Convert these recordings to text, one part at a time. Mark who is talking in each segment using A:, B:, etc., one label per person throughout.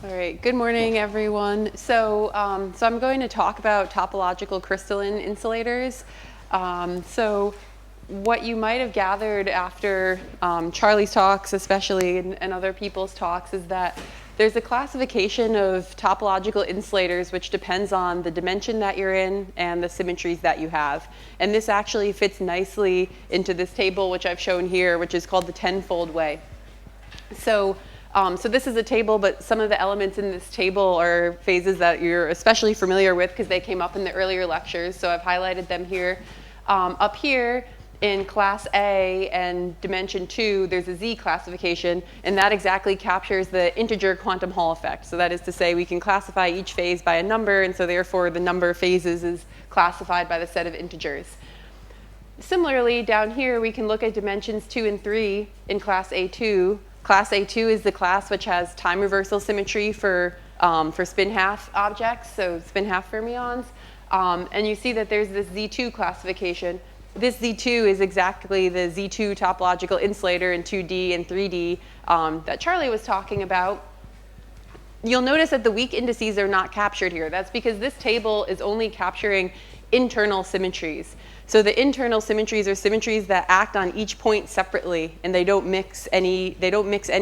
A: All right, good morning, everyone. So I'm going to talk about topological crystalline insulators. So what you might have gathered after Charlie's talks, especially, and other people's talks, is that there's a classification of topological insulators which depends on the dimension that you're in and the symmetries that you have. And this actually fits nicely into this table, which I've shown here, which is called the tenfold way. So this is a table, but some of the elements in this table are phases that you're especially familiar with because they came up in the earlier lectures. So I've highlighted them here. Up here in class A and dimension 2, there's a Z classification, and that exactly captures the integer quantum Hall effect. So that is to say we can classify each phase by a number, and so therefore the number of phases is classified by the set of integers. Similarly, down here we can look at dimensions 2 and 3 in class A2. Class A2 is the class which has time reversal symmetry for spin-half objects, so spin-half fermions. And you see that there's this Z2 classification. This Z2 is exactly the Z2 topological insulator in 2D and 3D that Charlie was talking about. You'll notice that the weak indices are not captured here. That's because this table is only capturing internal symmetries. So the internal symmetries are symmetries that act on each point separately, and they don't mix any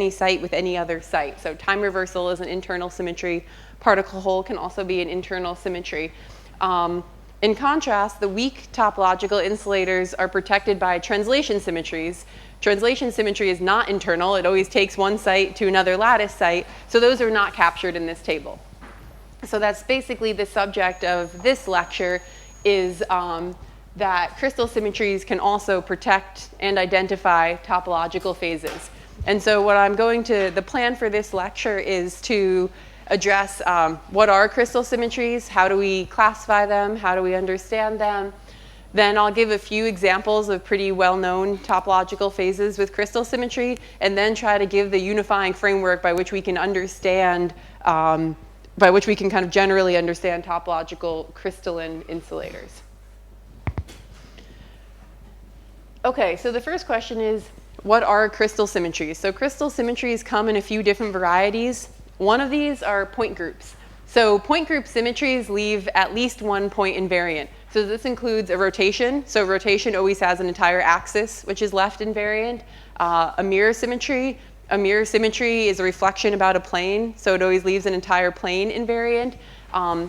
A: site with any other site. So time reversal is an internal symmetry. Particle hole can also be an internal symmetry. In contrast, the weak topological insulators are protected by translation symmetries. Translation symmetry is not internal. It always takes one site to another lattice site. So those are not captured in this table. So that's basically the subject of this lecture, is that crystal symmetries can also protect and identify topological phases. And so the plan for this lecture is to address what are crystal symmetries, how do we classify them, how do we understand them. Then I'll give a few examples of pretty well-known topological phases with crystal symmetry, and then try to give the unifying framework by which we can understand, kind of generally understand topological crystalline insulators. Okay, so the first question is, what are crystal symmetries? So crystal symmetries come in a few different varieties. One of these are point groups. So point group symmetries leave at least one point invariant. So this includes a rotation. So rotation always has an entire axis, which is left invariant. A mirror symmetry. A mirror symmetry is a reflection about a plane, so it always leaves an entire plane invariant.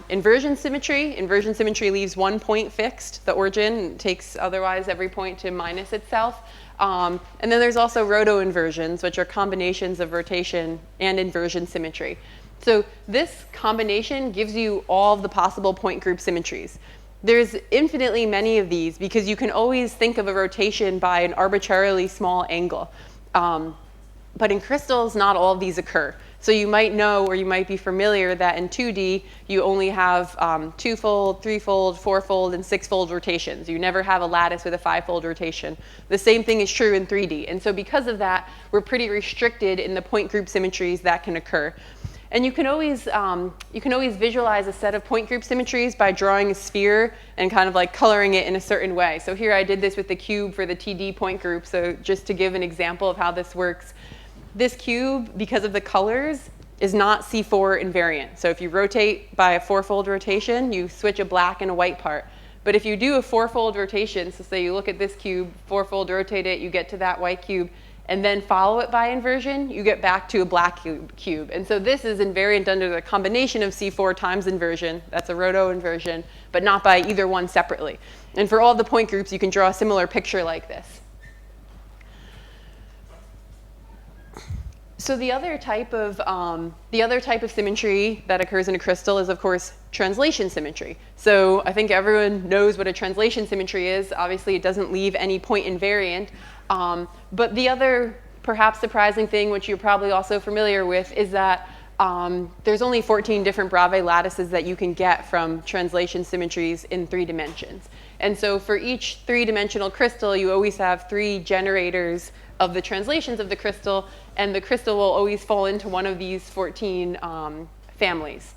A: Inversion symmetry leaves one point fixed, the origin, and takes otherwise every point to minus itself. And then there's also roto-inversions, which are combinations of rotation and inversion symmetry. So this combination gives you all of the possible point group symmetries. There's infinitely many of these because you can always think of a rotation by an arbitrarily small angle. But in crystals, not all of these occur. So you might know, or you might be familiar, that in 2D, you only have two-fold, three-fold, four-fold, and six-fold rotations. You never have a lattice with a five-fold rotation. The same thing is true in 3D. And so because of that, we're pretty restricted in the point group symmetries that can occur. And you can always visualize a set of point group symmetries by drawing a sphere and kind of like coloring it in a certain way. So here I did this with the cube for the TD point group. So just to give an example of how this works, this cube, because of the colors, is not C4 invariant. So if you rotate by a four-fold rotation, you switch a black and a white part. But if you do a four-fold rotation, so say you look at this cube, four-fold rotate it, you get to that white cube, and then follow it by inversion, you get back to a black cube. And so this is invariant under the combination of C4 times inversion. That's a roto-inversion, but not by either one separately. And for all the point groups, you can draw a similar picture like this. So the other type of symmetry that occurs in a crystal is, of course, translation symmetry. So I think everyone knows what a translation symmetry is. Obviously, it doesn't leave any point invariant. But the other perhaps surprising thing, which you're probably also familiar with, is that there's only 14 different Bravais lattices that you can get from translation symmetries in 3 dimensions. And so for each 3-dimensional crystal, you always have 3 generators of the translations of the crystal, and the crystal will always fall into one of these 14 families.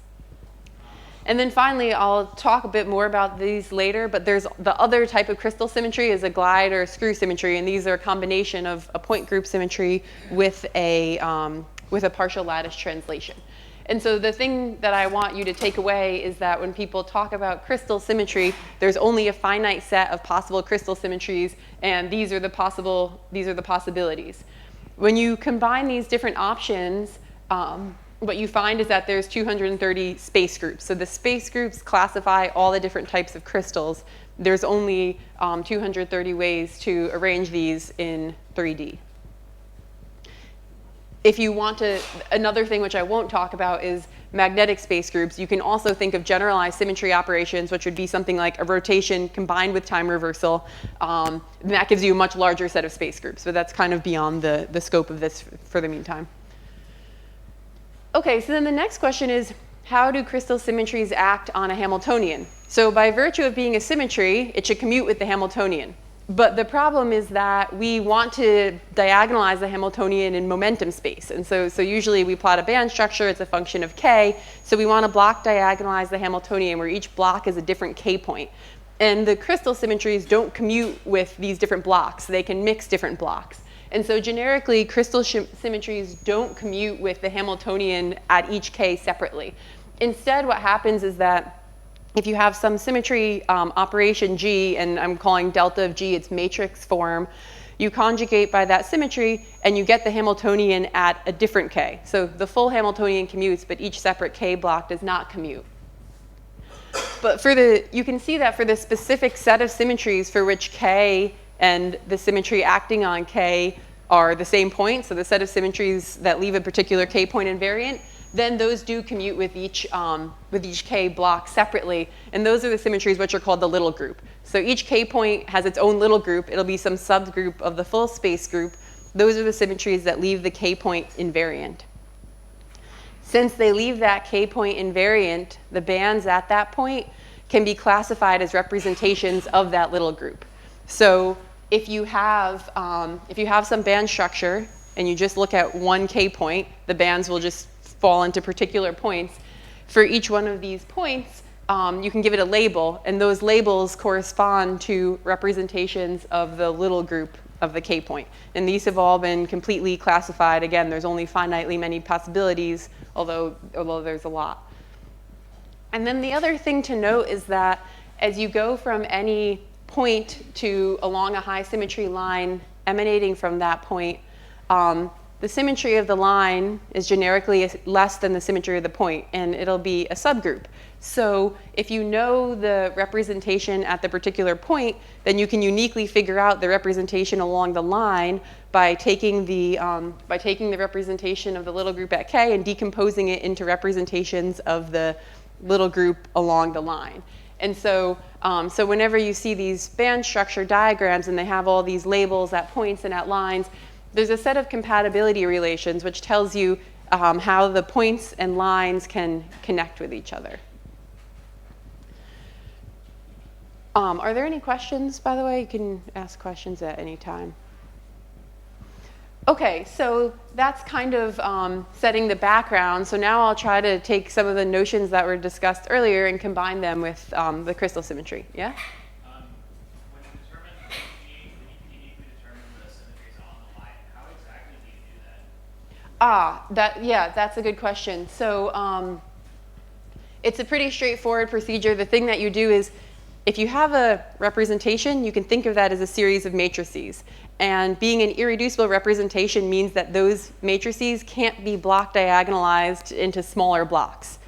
A: And then finally, I'll talk a bit more about these later, but there's the other type of crystal symmetry is a glide or a screw symmetry, and these are a combination of a point group symmetry with a partial lattice translation. And so the thing that I want you to take away is that when people talk about crystal symmetry, there's only a finite set of possible crystal symmetries, and these are the possibilities. When you combine these different options, what you find is that there's 230 space groups. So the space groups classify all the different types of crystals. There's only 230 ways to arrange these in 3D. If you want to, another thing which I won't talk about is magnetic space groups. You can also think of generalized symmetry operations, which would be something like a rotation combined with time reversal. And that gives you a much larger set of space groups, but that's kind of beyond the scope of this for the meantime. Okay, so then the next question is, how do crystal symmetries act on a Hamiltonian? So by virtue of being a symmetry, it should commute with the Hamiltonian. But the problem is that we want to diagonalize the Hamiltonian in momentum space. And so usually we plot a band structure, it's a function of k. So we want to block diagonalize the Hamiltonian where each block is a different k point. And the crystal symmetries don't commute with these different blocks. They can mix different blocks. And so generically, crystal symmetries don't commute with the Hamiltonian at each k separately. Instead, what happens is that if you have some symmetry operation G, and I'm calling delta of G its matrix form, you conjugate by that symmetry, and you get the Hamiltonian at a different k. So the full Hamiltonian commutes, but each separate k block does not commute. But you can see that for the specific set of symmetries for which k and the symmetry acting on k are the same point, so the set of symmetries that leave a particular k point invariant, then those do commute with each k block separately. And those are the symmetries which are called the little group. So each k point has its own little group. It'll be some subgroup of the full space group. Those are the symmetries that leave the k point invariant. Since they leave that k point invariant, the bands at that point can be classified as representations of that little group. So if you have some band structure and you just look at one k point, the bands will just fall into particular points. For each one of these points, you can give it a label, and those labels correspond to representations of the little group of the k point. And these have all been completely classified. Again, there's only finitely many possibilities, although there's a lot. And then the other thing to note is that as you go from any point to along a high symmetry line emanating from that point, the symmetry of the line is generically less than the symmetry of the point, and it'll be a subgroup. So if you know the representation at the particular point, then you can uniquely figure out the representation along the line by taking the representation of the little group at k and decomposing it into representations of the little group along the line. And so whenever you see these band structure diagrams and they have all these labels at points and at lines, there's a set of compatibility relations which tells you how the points and lines can connect with each other. Are there any questions, by the way? You can ask questions at any time. Okay, so that's kind of setting the background. So now I'll try to take some of the notions that were discussed earlier and combine them with the crystal symmetry. Yeah?
B: When you uniquely determine the symmetries on the line, how exactly do you do that?
A: That's a good question. So it's a pretty straightforward procedure. The thing that you do is, if you have a representation, you can think of that as a series of matrices. And being an irreducible representation means that those matrices can't be block diagonalized into smaller blocks.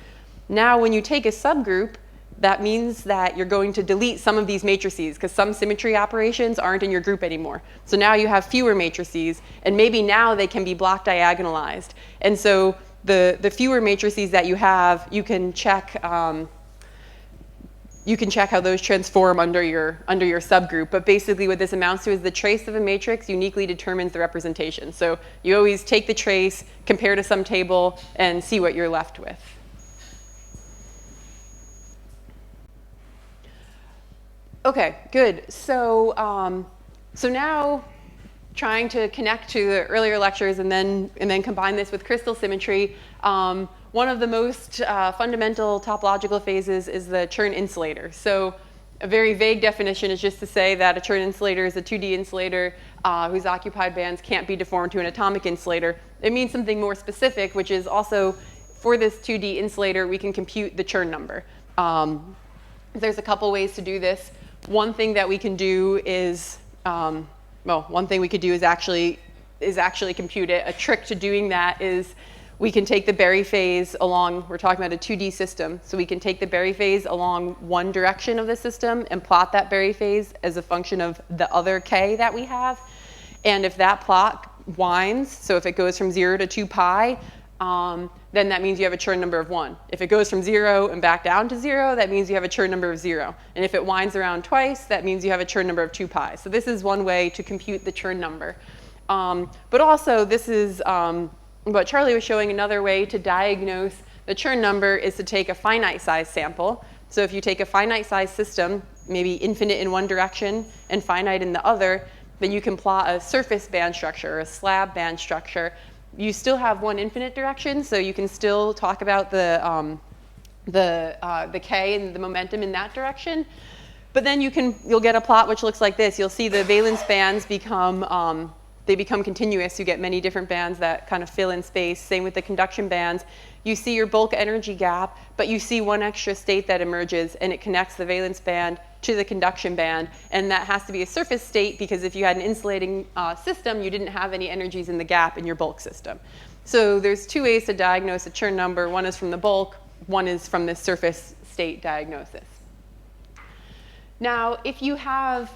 A: Now, when you take a subgroup, that means that you're going to delete some of these matrices because some symmetry operations aren't in your group anymore. So now you have fewer matrices, and maybe now they can be block diagonalized. And so the fewer matrices that you have, you can check how those transform under your subgroup. But basically what this amounts to is the trace of a matrix uniquely determines the representation. So you always take the trace, compare to some table, and see what you're left with. Okay, good. So now trying to connect to the earlier lectures and then combine this with crystal symmetry. One of the most fundamental topological phases is the Chern insulator. So a very vague definition is just to say that a Chern insulator is a 2D insulator whose occupied bands can't be deformed to an atomic insulator. It means something more specific, which is also for this 2D insulator, we can compute the Chern number. There's a couple ways to do this. One thing that we can do is, one thing we could do is actually compute it. A trick to doing that is we can take the Berry phase along, we're talking about a 2D system, so we can take the Berry phase along one direction of the system and plot that Berry phase as a function of the other k that we have. And if that plot winds, so if it goes from 0 to 2 pi, then that means you have a Chern number of 1. If it goes from 0 and back down to 0, that means you have a Chern number of 0. And if it winds around twice, that means you have a Chern number of 2 pi. So this is one way to compute the Chern number. But also, this is what Charlie was showing. Another way to diagnose the Chern number is to take a finite size sample. So if you take a finite size system, maybe infinite in one direction and finite in the other, then you can plot a surface band structure or a slab band structure. You still have one infinite direction, so you can still talk about the k and the momentum in that direction. But then you'll get a plot which looks like this. You'll see the valence bands become continuous. You get many different bands that kind of fill in space. Same with the conduction bands. You see your bulk energy gap, but you see one extra state that emerges, and it connects the valence band to the conduction band. And that has to be a surface state, because if you had an insulating system, you didn't have any energies in the gap in your bulk system. So there's two ways to diagnose a Chern number. One is from the bulk, one is from the surface state diagnosis. Now, if you have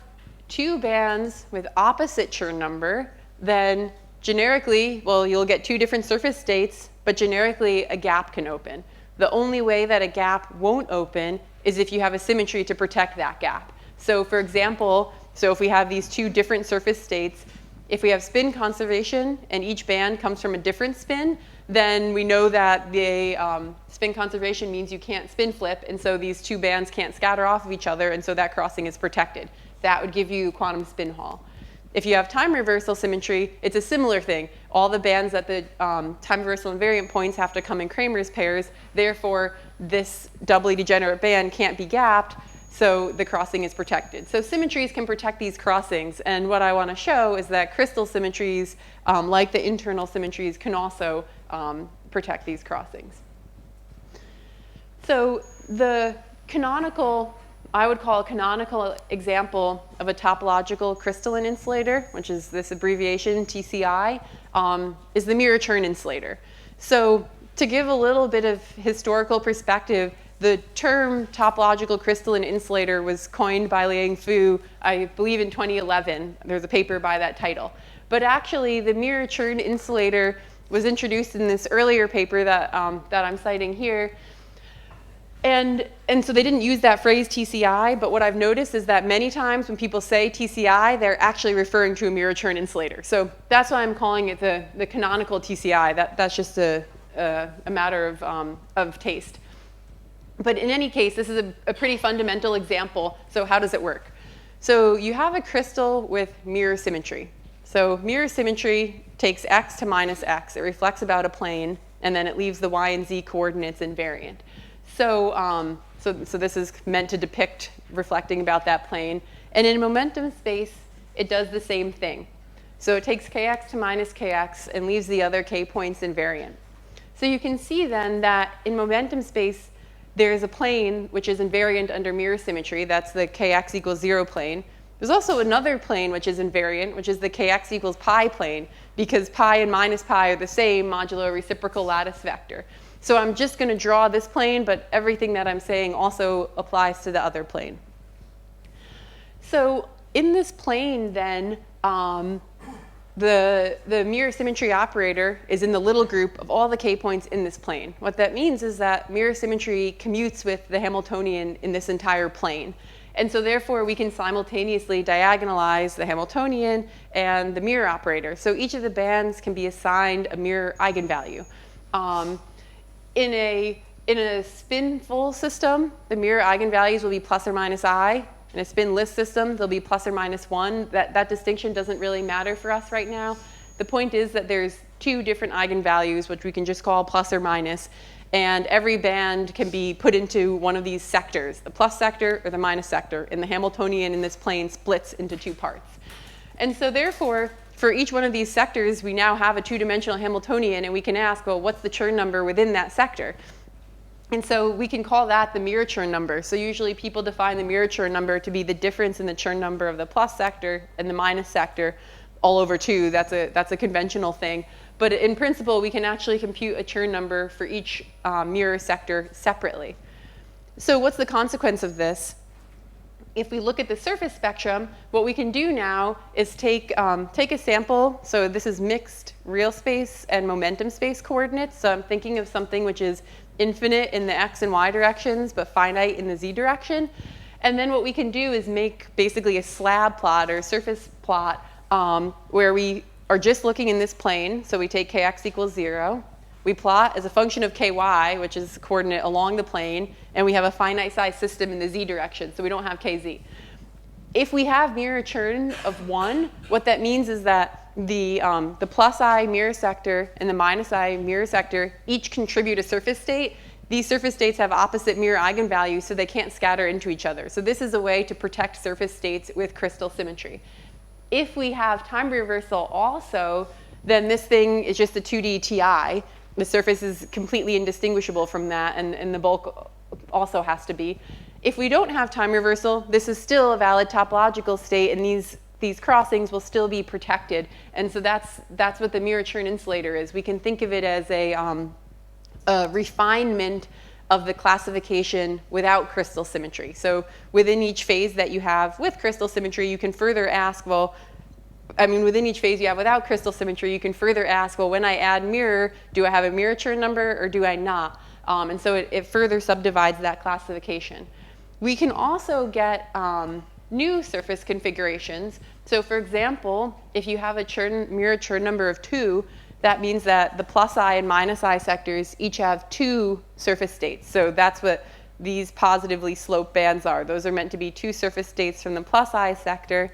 A: two bands with opposite Chern number, then generically, well, you'll get two different surface states, but generically a gap can open. The only way that a gap won't open is if you have a symmetry to protect that gap. So for example, if we have these two different surface states, if we have spin conservation and each band comes from a different spin, then we know that the spin conservation means you can't spin flip, and so these two bands can't scatter off of each other, and so that crossing is protected. That would give you quantum spin Hall. If you have time reversal symmetry, it's a similar thing. All the bands at the time reversal invariant points have to come in Kramer's pairs. Therefore, this doubly degenerate band can't be gapped, so the crossing is protected. So symmetries can protect these crossings. And what I want to show is that crystal symmetries, like the internal symmetries, can also protect these crossings. So the canonical, I would call a canonical example of a topological crystalline insulator, which is this abbreviation TCI, is the mirror Chern insulator. So to give a little bit of historical perspective, the term topological crystalline insulator was coined by Liang Fu, I believe in 2011. There's a paper by that title. But actually, the mirror Chern insulator was introduced in this earlier paper that I'm citing here. And so they didn't use that phrase TCI, but what I've noticed is that many times when people say TCI, they're actually referring to a mirror Chern insulator. So that's why I'm calling it the canonical TCI. That's just a matter of taste. But in any case, this is a pretty fundamental example. So how does it work? So you have a crystal with mirror symmetry. So mirror symmetry takes x to minus x. It reflects about a plane, and then it leaves the y and z coordinates invariant. So this is meant to depict reflecting about that plane. And in momentum space, it does the same thing. So it takes kx to minus kx and leaves the other k points invariant. So you can see then that in momentum space, there is a plane which is invariant under mirror symmetry. That's the kx equals 0 plane. There's also another plane which is invariant, which is the kx equals pi plane, because pi and minus pi are the same modulo a reciprocal lattice vector. So I'm just going to draw this plane, but everything that I'm saying also applies to the other plane. So in this plane, then, the mirror symmetry operator is in the little group of all the k points in this plane. What that means is that mirror symmetry commutes with the Hamiltonian in this entire plane. And so therefore, we can simultaneously diagonalize the Hamiltonian and the mirror operator. So each of the bands can be assigned a mirror eigenvalue. In a spin-full system, the mirror eigenvalues will be plus or minus I. In a spin-less system, they'll be plus or minus 1. That distinction doesn't really matter for us right now. The point is that there's two different eigenvalues, which we can just call plus or minus. And every band can be put into one of these sectors, the plus sector or the minus sector. And the Hamiltonian in this plane splits into two parts. And so therefore, for each one of these sectors, we now have a two-dimensional Hamiltonian, and we can ask, well, what's the Chern number within that sector? And so we can call that the mirror Chern number. So usually people define the mirror Chern number to be the difference in the Chern number of the plus sector and the minus sector all over 2. That's a conventional thing. But in principle, we can actually compute a Chern number for each mirror sector separately. So what's the consequence of this? If we look at the surface spectrum, what we can do now is take a sample. So this is mixed real space and momentum space coordinates. So I'm thinking of something which is infinite in the x and y directions, but finite in the z direction. And then what we can do is make basically a slab plot or a surface plot where we are just looking in this plane. So we take kx equals 0. We plot as a function of ky, which is the coordinate along the plane, and we have a finite size system in the z direction, so we don't have kz. If we have mirror Chern of 1, what that means is that the plus I mirror sector and the minus I mirror sector each contribute a surface state. These surface states have opposite mirror eigenvalues, so they can't scatter into each other. So this is a way to protect surface states with crystal symmetry. If we have time reversal also, then this thing is just a 2D TI. The surface is completely indistinguishable from that, and the bulk also has to be. If we don't have time reversal, this is still a valid topological state, and these crossings will still be protected. And so that's what the mirror Chern insulator is. We can think of it as a refinement of the classification without crystal symmetry. So within each phase that you have with crystal symmetry, you can further ask, well, within each phase you have without crystal symmetry, you can further ask, well, when I add mirror, do I have a mirror Chern number or do I not? And so it further subdivides that classification. We can also get new surface configurations. So for example, if you have a mirror Chern number of 2, that means that the plus I and minus I sectors each have 2 surface states. So that's what these positively sloped bands are. Those are meant to be 2 surface states from the plus I sector.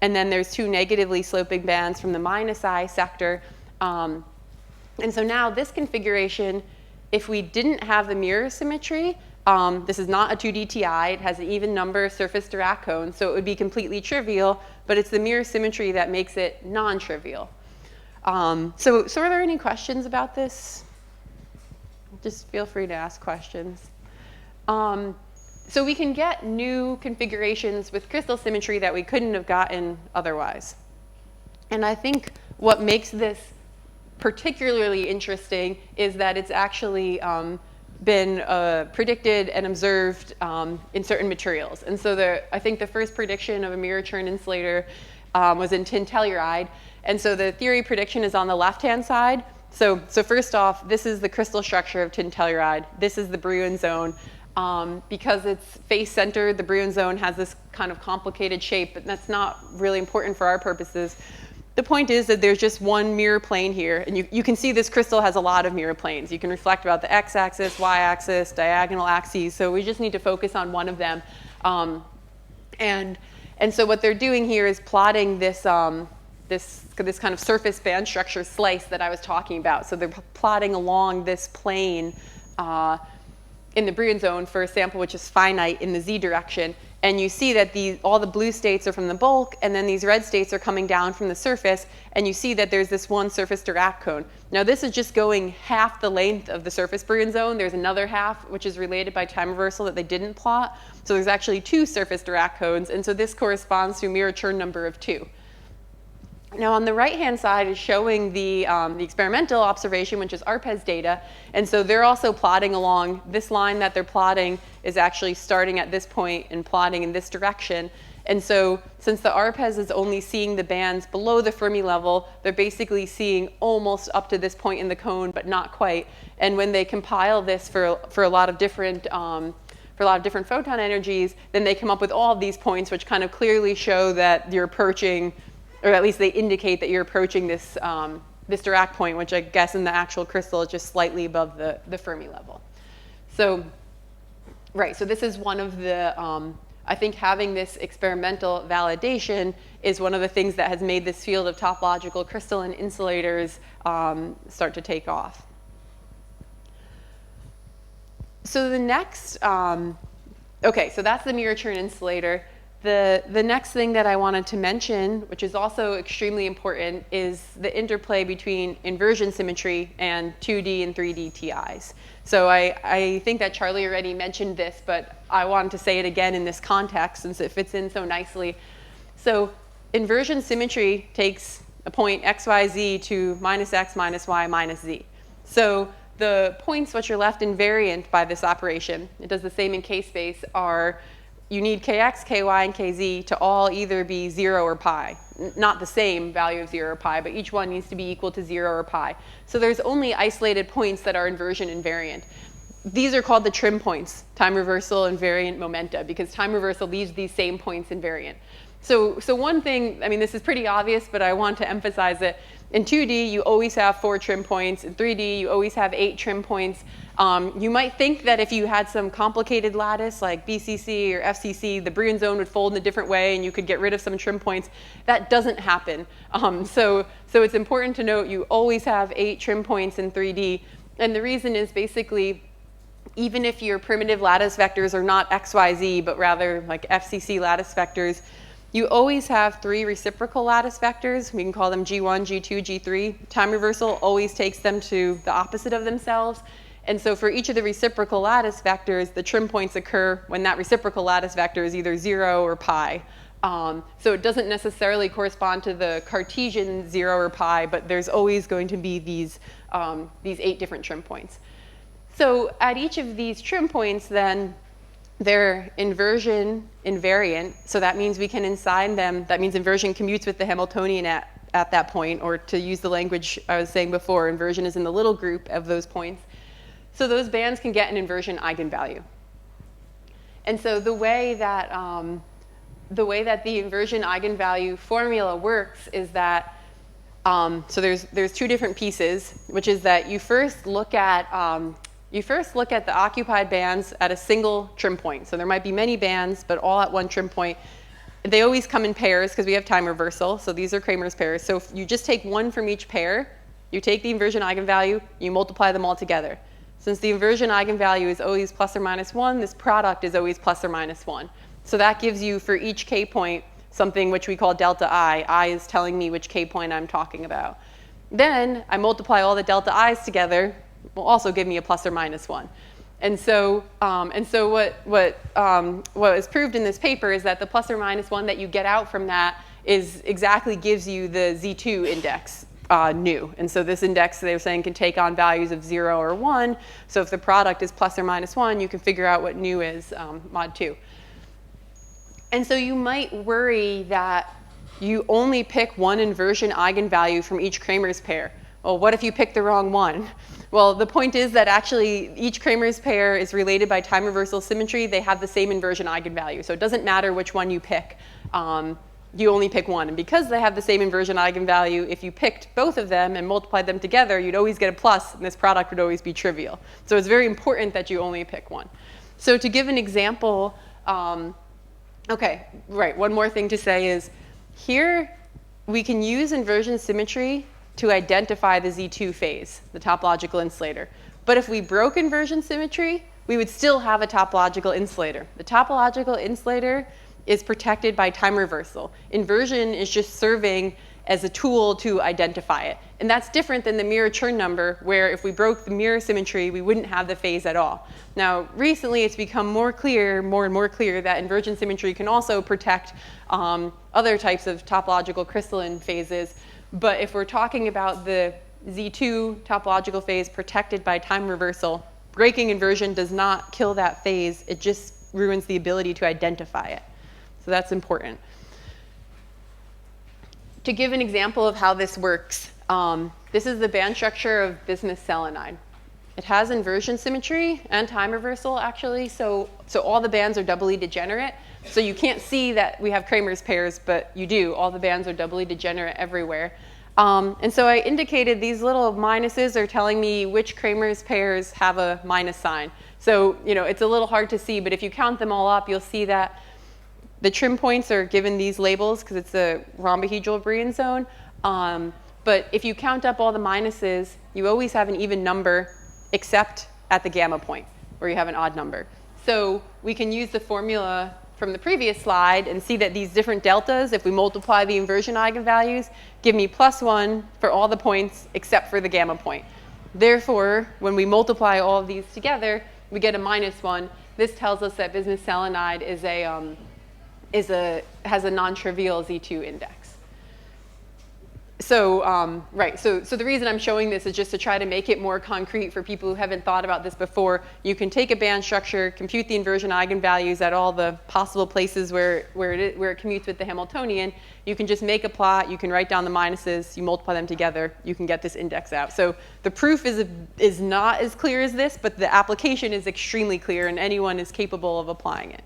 A: And then there's 2 negatively sloping bands from the minus I sector. And so now this configuration, if we didn't have the mirror symmetry, this is not a 2D TI. It has an even number of surface Dirac cones, so it would be completely trivial, but it's the mirror symmetry that makes it non-trivial. So are there any questions about this? Just feel free to ask questions. So we can get new configurations with crystal symmetry that we couldn't have gotten otherwise. And I think what makes this particularly interesting is that it's actually been predicted and observed in certain materials. And so I think the first prediction of a mirror Chern insulator was in tin Telluride. And so the theory prediction is on the left-hand side. So first off, this is the crystal structure of tin Telluride. This is the Brillouin zone. Because it's face-centered, the Brillouin zone has this kind of complicated shape, but that's not really important for our purposes. The point is that there's just one mirror plane here, and you can see this crystal has a lot of mirror planes. You can reflect about the x-axis, y-axis, diagonal axes, so we just need to focus on one of them. And so what they're doing here is plotting this kind of surface band structure slice that I was talking about. So they're plotting along this plane in the Brillouin zone for a sample which is finite in the z direction. And you see that all the blue states are from the bulk, and then these red states are coming down from the surface, and you see that there's this one surface Dirac cone. Now this is just going half the length of the surface Brillouin zone. There's another half which is related by time reversal that they didn't plot. So there's actually 2 surface Dirac cones, and so this corresponds to a mirror Chern number of 2. Now on the right-hand side is showing the experimental observation, which is ARPES data. And so they're also plotting along. This line that they're plotting is actually starting at this point and plotting in this direction. And so since the ARPES is only seeing the bands below the Fermi level, they're basically seeing almost up to this point in the cone, but not quite. And when they compile this for a lot of different photon energies, then they come up with all of these points, which kind of clearly show that you're approaching, or at least they indicate that you're approaching this Dirac point, which I guess in the actual crystal is just slightly above the Fermi level. So, right, so this is one of the, I think having this experimental validation is one of the things that has made this field of topological crystalline insulators start to take off. So the next, okay, so that's the mirror Chern insulator. The next thing that I wanted to mention, which is also extremely important, is the interplay between inversion symmetry and 2D and 3D TIs. So I think that Charlie already mentioned this, but I wanted to say it again in this context since it fits in so nicely. So inversion symmetry takes a point x, y, z to minus x, minus y, minus z. So the points which are left invariant by this operation, it does the same in k-space, are you need kx, ky, and kz to all either be 0 or pi. Not the same value of 0 or pi, but each one needs to be equal to 0 or pi. So there's only isolated points that are inversion invariant. These are called the trim points, time reversal invariant momenta, because time reversal leaves these same points invariant. So one thing, I mean, this is pretty obvious, but I want to emphasize it. In 2D, you always have 4 trim points. In 3D, you always have 8 trim points. You might think that if you had some complicated lattice like BCC or FCC, the Brillouin zone would fold in a different way and you could get rid of some trim points. That doesn't happen. So it's important to note you always have 8 trim points in 3D. And the reason is basically, even if your primitive lattice vectors are not x, y, z, but rather like FCC lattice vectors, you always have 3 reciprocal lattice vectors. We can call them G1, G2, G3. Time reversal always takes them to the opposite of themselves. And so for each of the reciprocal lattice vectors, the trim points occur when that reciprocal lattice vector is either 0 or pi. So it doesn't necessarily correspond to the Cartesian 0 or pi, but there's always going to be these 8 different trim points. So at each of these trim points, then, they're inversion invariant, so that means we can assign them, that means inversion commutes with the Hamiltonian at that point, or to use the language I was saying before, inversion is in the little group of those points. So those bands can get an inversion eigenvalue. And so the way that the inversion eigenvalue formula works is that, so there's 2 different pieces, which is that you first look at the occupied bands at a single trim point. So there might be many bands, but all at one trim point. They always come in pairs because we have time reversal. So these are Kramer's pairs. So if you just take one from each pair, you take the inversion eigenvalue, you multiply them all together. Since the inversion eigenvalue is always plus or minus 1, this product is always plus or minus 1. So that gives you, for each k point, something which we call delta I. I is telling me which k point I'm talking about. Then I multiply all the delta i's together, will also give me a plus or minus 1. And so what is proved in this paper is that the plus or minus 1 that you get out from that is exactly gives you the Z2 index, nu. And so this index, they were saying, can take on values of 0 or 1. So if the product is plus or minus 1, you can figure out what nu is, mod 2. And so you might worry that you only pick one inversion eigenvalue from each Kramer's pair. Well, what if you pick the wrong one? Well, the point is that actually each Kramer's pair is related by time reversal symmetry. They have the same inversion eigenvalue. So it doesn't matter which one you pick. You only pick one. And because they have the same inversion eigenvalue, if you picked both of them and multiplied them together, you'd always get a plus, and this product would always be trivial. So it's very important that you only pick one. So to give an example, okay, right, one more thing to say is here we can use inversion symmetry to identify the Z2 phase, the topological insulator. But if we broke inversion symmetry, we would still have a topological insulator. The topological insulator is protected by time reversal. Inversion is just serving as a tool to identify it. And that's different than the mirror Chern number, where if we broke the mirror symmetry, we wouldn't have the phase at all. Now, recently it's become more and more clear that inversion symmetry can also protect other types of topological crystalline phases. But if we're talking about the Z2 topological phase protected by time reversal, breaking inversion does not kill that phase. It just ruins the ability to identify it. So that's important. To give an example of how this works, this is the band structure of bismuth selenide. It has inversion symmetry and time reversal, actually. So all the bands are doubly degenerate. So you can't see that we have Kramer's pairs, but you do. All the bands are doubly degenerate everywhere. And so I indicated these little minuses are telling me which Kramer's pairs have a minus sign. So it's a little hard to see, but if you count them all up, you'll see that the trim points are given these labels because it's a rhombohedral Brillouin zone. But if you count up all the minuses, you always have an even number, except at the gamma point, where you have an odd number. So we can use the formula from the previous slide and see that these different deltas, if we multiply the inversion eigenvalues, give me +1 for all the points except for the gamma point. Therefore, when we multiply all of these together, we get a -1. This tells us that bismuth selenide has a non-trivial Z2 index. So, so the reason I'm showing this is just to try to make it more concrete for people who haven't thought about this before. You can take a band structure, compute the inversion eigenvalues at all the possible places where it commutes with the Hamiltonian. You can just make a plot, you can write down the minuses, you multiply them together, you can get this index out. So the proof is not as clear as this, but the application is extremely clear and anyone is capable of applying it.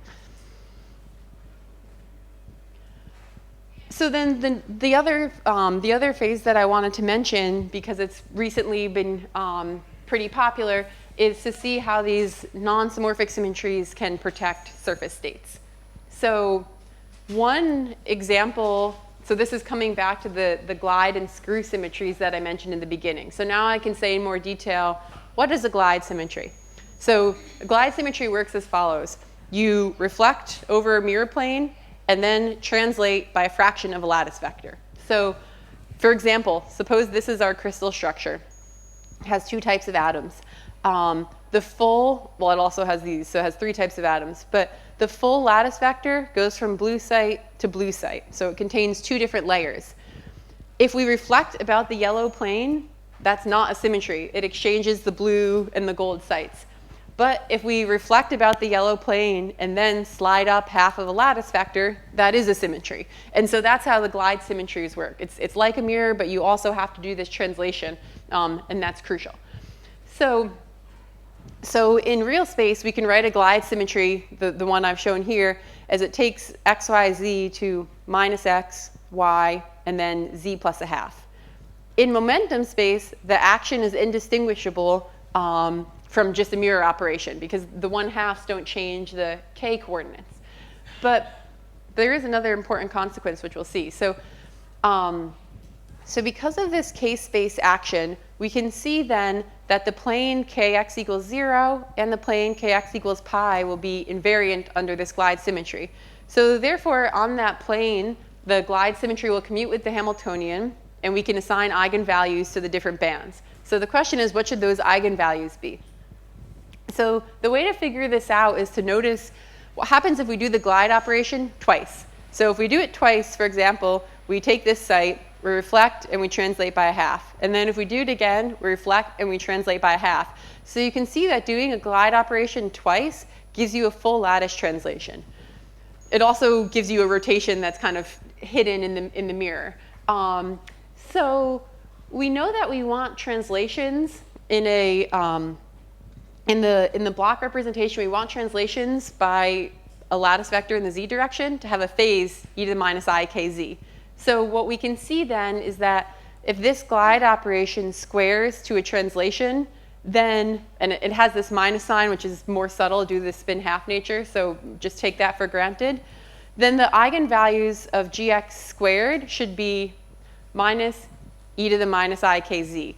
A: So then the other phase that I wanted to mention, because it's recently been pretty popular, is to see how these non-symmorphic symmetries can protect surface states. So one example, so this is coming back to the glide and screw symmetries that I mentioned in the beginning. So now I can say in more detail, what is a glide symmetry? So a glide symmetry works as follows. You reflect over a mirror plane, and then translate by a fraction of a lattice vector. So for example, suppose this is our crystal structure. It has two types of atoms. The full, well, it also has these, so it has three types of atoms, but the full lattice vector goes from blue site to blue site. So it contains two different layers. If we reflect about the yellow plane, that's not a symmetry. It exchanges the blue and the gold sites. But if we reflect about the yellow plane and then slide up half of a lattice vector, that is a symmetry. And so that's how the glide symmetries work. It's like a mirror, but you also have to do this translation, and that's crucial. So in real space, we can write a glide symmetry, the one I've shown here, as it takes x, y, z to -x, y, and then z plus a half. In momentum space, the action is indistinguishable from just a mirror operation, because the 1/2s don't change the k coordinates. But there is another important consequence, which we'll see. So because of this k-space action, we can see then that the plane kx equals 0 and the plane kx equals pi will be invariant under this glide symmetry. So therefore, on that plane, the glide symmetry will commute with the Hamiltonian, and we can assign eigenvalues to the different bands. So the question is, what should those eigenvalues be? So the way to figure this out is to notice what happens if we do the glide operation twice. So if we do it twice, for example, we take this site, we reflect, and we translate by a half. And then if we do it again, we reflect, and we translate by a half. So you can see that doing a glide operation twice gives you a full lattice translation. It also gives you a rotation that's kind of hidden in the mirror. So we know that we want translations in the block representation, we want translations by a lattice vector in the z direction to have a phase e to the -I kz. So what we can see then is that if this glide operation squares to a translation, then, and it has this minus sign, which is more subtle due to the spin half nature, so just take that for granted, then the eigenvalues of gx squared should be minus e to the -I kz.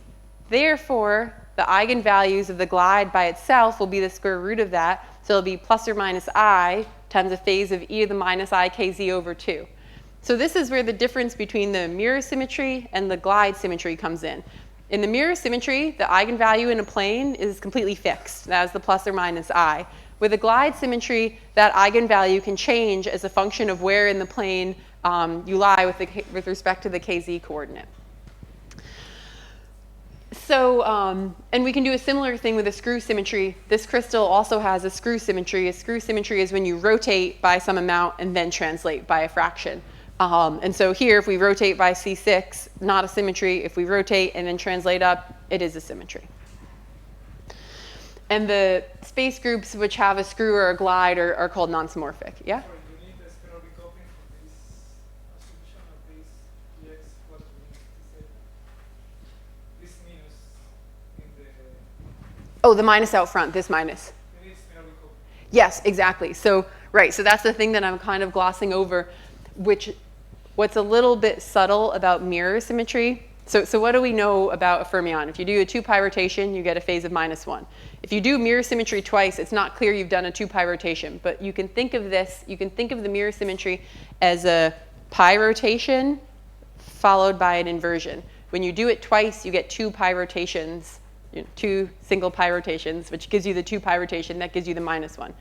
A: Therefore, the eigenvalues of the glide by itself will be the square root of that, so it'll be plus or minus I times a phase of e to the -I kz over 2. So this is where the difference between the mirror symmetry and the glide symmetry comes in. In the mirror symmetry, the eigenvalue in a plane is completely fixed. That is the plus or minus I. With a glide symmetry, that eigenvalue can change as a function of where in the plane you lie with respect to the kz coordinate. So, and we can do a similar thing with a screw symmetry. This crystal also has a screw symmetry. A screw symmetry is when you rotate by some amount and then translate by a fraction. And so here, if we rotate by C6, not a symmetry. If we rotate and then translate up, it is a symmetry. And the space groups which have a screw or a glide are called non-symmorphic. Yeah?
C: Sorry, you need the spiral decoupling for this assumption of this dx equal to this minus in the...
A: Oh, the minus out front, this minus.
C: You need spiral decoupling.
A: Yes, exactly. So, right, so that's the thing that I'm kind of glossing over, what's a little bit subtle about mirror symmetry So what do we know about a fermion? If you do a 2-pi rotation, you get a phase of -1. If you do mirror symmetry twice, it's not clear you've done a 2-pi rotation, but you can think of this, you can think of the mirror symmetry as a pi rotation followed by an inversion. When you do it twice, you get 2-pi rotations, 2 single pi rotations, which gives you the 2-pi rotation, that gives you the -1.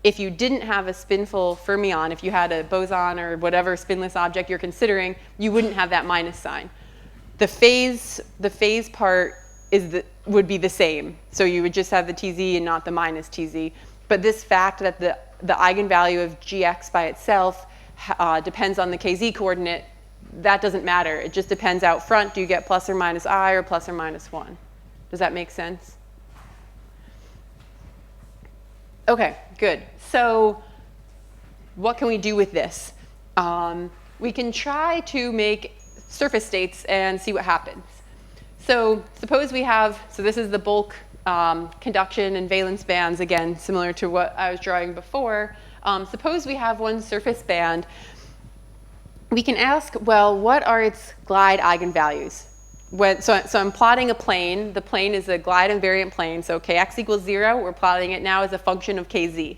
A: If you didn't have a spinful fermion, if you had a boson or whatever spinless object you're considering, you wouldn't have that minus sign. The phase part would be the same. So you would just have the TZ and not the minus TZ. But this fact that the eigenvalue of GX by itself depends on the KZ coordinate, that doesn't matter. It just depends out front. Do you get plus or minus I or plus or minus 1? Does that make sense? OK, good. So what can we do with this? We can try to make surface states and see what happens. So suppose we have, so this is the bulk conduction and valence bands, again, similar to what I was drawing before. Suppose we have one surface band. We can ask, well, what are its glide eigenvalues? So I'm plotting a plane. The plane is a glide invariant plane. So kx equals 0, we're plotting it now as a function of kz.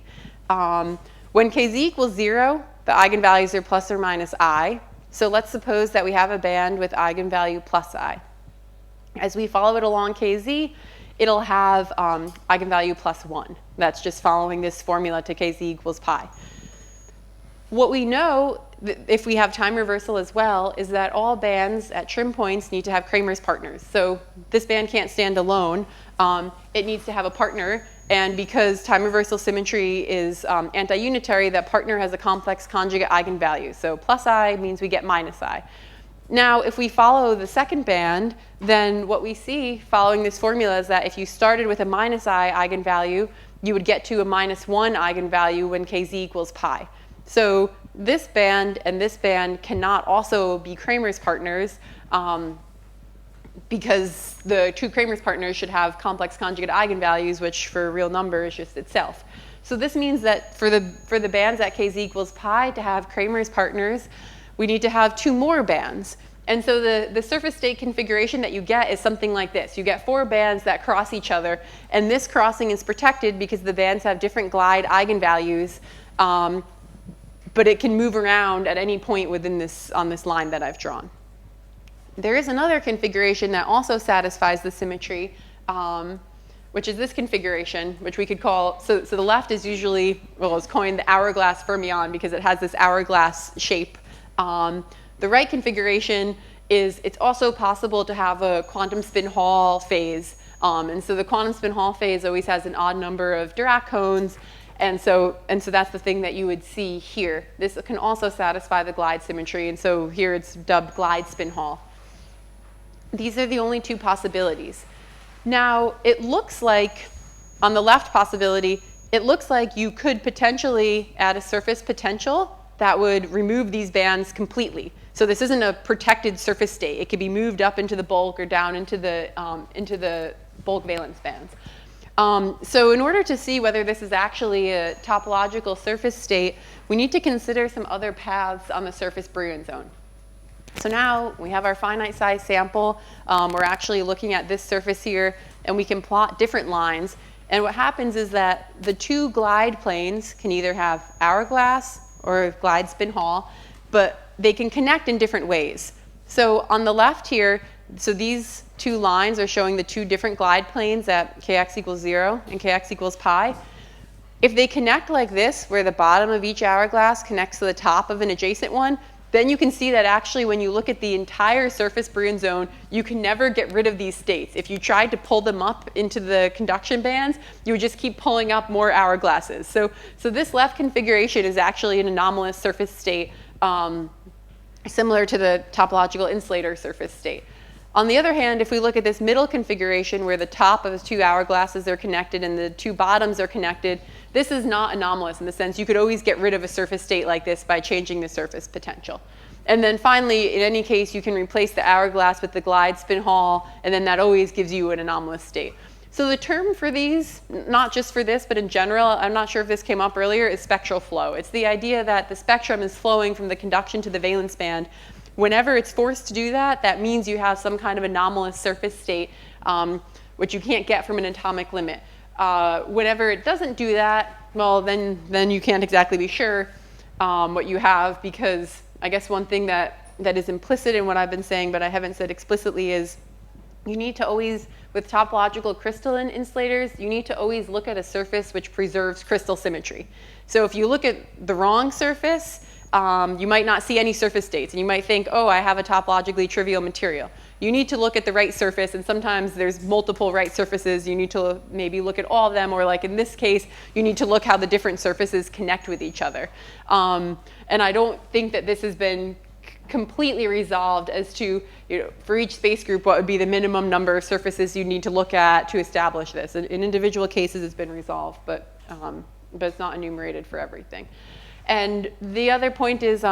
A: When kz equals 0, the eigenvalues are plus or minus I. So let's suppose that we have a band with eigenvalue plus I. As we follow it along kz, it'll have eigenvalue plus 1. That's just following this formula to kz equals pi. What we know, if we have time reversal as well, is that all bands at trim points need to have Kramer's partners. So this band can't stand alone. It needs to have a partner. And because time reversal symmetry is anti-unitary, that partner has a complex conjugate eigenvalue. So plus I means we get minus I. Now, if we follow the second band, then what we see following this formula is that if you started with a minus I eigenvalue, you would get to a -1 eigenvalue when kz equals pi. So this band and this band cannot also be Kramer's partners because the two Kramer's partners should have complex conjugate eigenvalues, which for a real number is just itself. So this means that for the bands at kz equals pi to have Kramer's partners, we need to have 2 more bands. And so the surface state configuration that you get is something like this. You get 4 bands that cross each other, and this crossing is protected because the bands have different glide eigenvalues, but it can move around at any point within on this line that I've drawn. There is another configuration that also satisfies the symmetry, which is this configuration, which we could call, so the left is usually, well, it's coined the hourglass fermion because it has this hourglass shape. The right configuration is, it's also possible to have a quantum spin Hall phase. And so the quantum spin Hall phase always has an odd number of Dirac cones. And so that's the thing that you would see here. This can also satisfy the glide symmetry. And so here it's dubbed glide spin Hall. These are the only 2 possibilities. Now, it looks like, on the left possibility, it looks like you could potentially add a surface potential that would remove these bands completely. So this isn't a protected surface state. It could be moved up into the bulk or down into the bulk valence bands. So in order to see whether this is actually a topological surface state, we need to consider some other paths on the surface Brillouin zone. So now we have our finite size sample. We're actually looking at this surface here, and we can plot different lines. And what happens is that the 2 glide planes can either have hourglass or glide spin Hall, but they can connect in different ways. So on the left here, so these 2 lines are showing the 2 different glide planes at kx equals 0 and kx equals pi. If they connect like this, where the bottom of each hourglass connects to the top of an adjacent one, then you can see that actually when you look at the entire surface Brillouin zone, you can never get rid of these states. If you tried to pull them up into the conduction bands, you would just keep pulling up more hourglasses. So this left configuration is actually an anomalous surface state, similar to the topological insulator surface state. On the other hand, if we look at this middle configuration where the top of the 2 hourglasses are connected and the 2 bottoms are connected, this is not anomalous in the sense you could always get rid of a surface state like this by changing the surface potential. And then finally, in any case, you can replace the hourglass with the glide spin Hall, and then that always gives you an anomalous state. So the term for these, not just for this, but in general, I'm not sure if this came up earlier, is spectral flow. It's the idea that the spectrum is flowing from the conduction to the valence band, whenever it's forced to do that, that means you have some kind of anomalous surface state, which you can't get from an atomic limit. Whenever it doesn't do that, well, then you can't exactly be sure what you have, because I guess one thing that is implicit in what I've been saying, but I haven't said explicitly, is you need to always, with topological crystalline insulators, you need to always look at a surface which preserves crystal symmetry. So if you look at the wrong surface, you might not see any surface states, and you might think, oh, I have a topologically trivial material. You need to look at the right surface, and sometimes there's multiple right surfaces. You need to maybe look at all of them, or like in this case, you need to look how the different surfaces connect with each other. And I don't think that this has been completely resolved as to, for each space group, what would be the minimum number of surfaces you need to look at to establish this. In individual cases, it's been resolved, but it's not enumerated for everything. And the other point is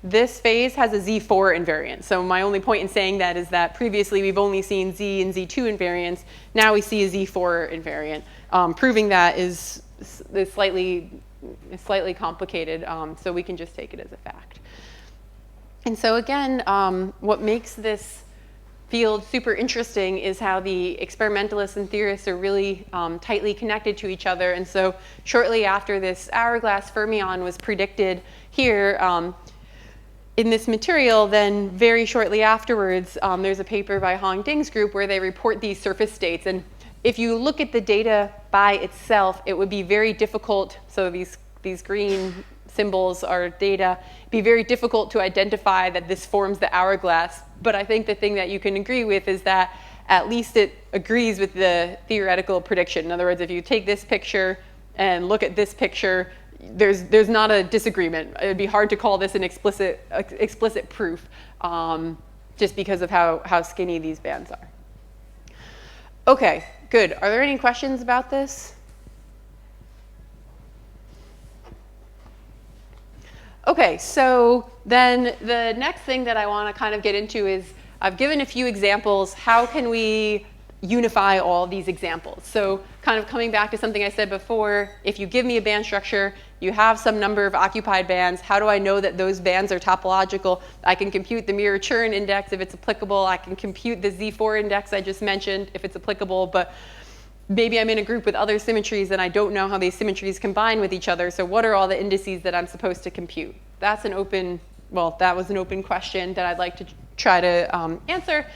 A: this phase has a Z4 invariant. So my only point in saying that is that previously we've only seen Z and Z2 invariants. Now we see a Z4 invariant. Proving that is slightly complicated, so we can just take it as a fact. And so again, what makes this field super interesting is how the experimentalists and theorists are really tightly connected to each other. And so shortly after this hourglass fermion was predicted here in this material, then very shortly afterwards, there's a paper by Hong Ding's group where they report these surface states. And if you look at the data by itself, it would be very difficult. So these green symbols are data. It'd be very difficult to identify that this forms the hourglass. But I think the thing that you can agree with is that at least it agrees with the theoretical prediction. In other words, if you take this picture and look at this picture, there's not a disagreement. It'd be hard to call this an explicit proof, just because of how skinny these bands are. Okay, good. Are there any questions about this? Okay, so then the next thing that I want to kind of get into is I've given a few examples. How can we unify all these examples? So kind of coming back to something I said before, if you give me a band structure, you have some number of occupied bands. How do I know that those bands are topological? I can compute the mirror Chern index if it's applicable. I can compute the Z4 index I just mentioned if it's applicable. But maybe I'm in a group with other symmetries and I don't know how these symmetries combine with each other. So what are all the indices that I'm supposed to compute? That's an open, well, that was an open question that I'd like to try to answer.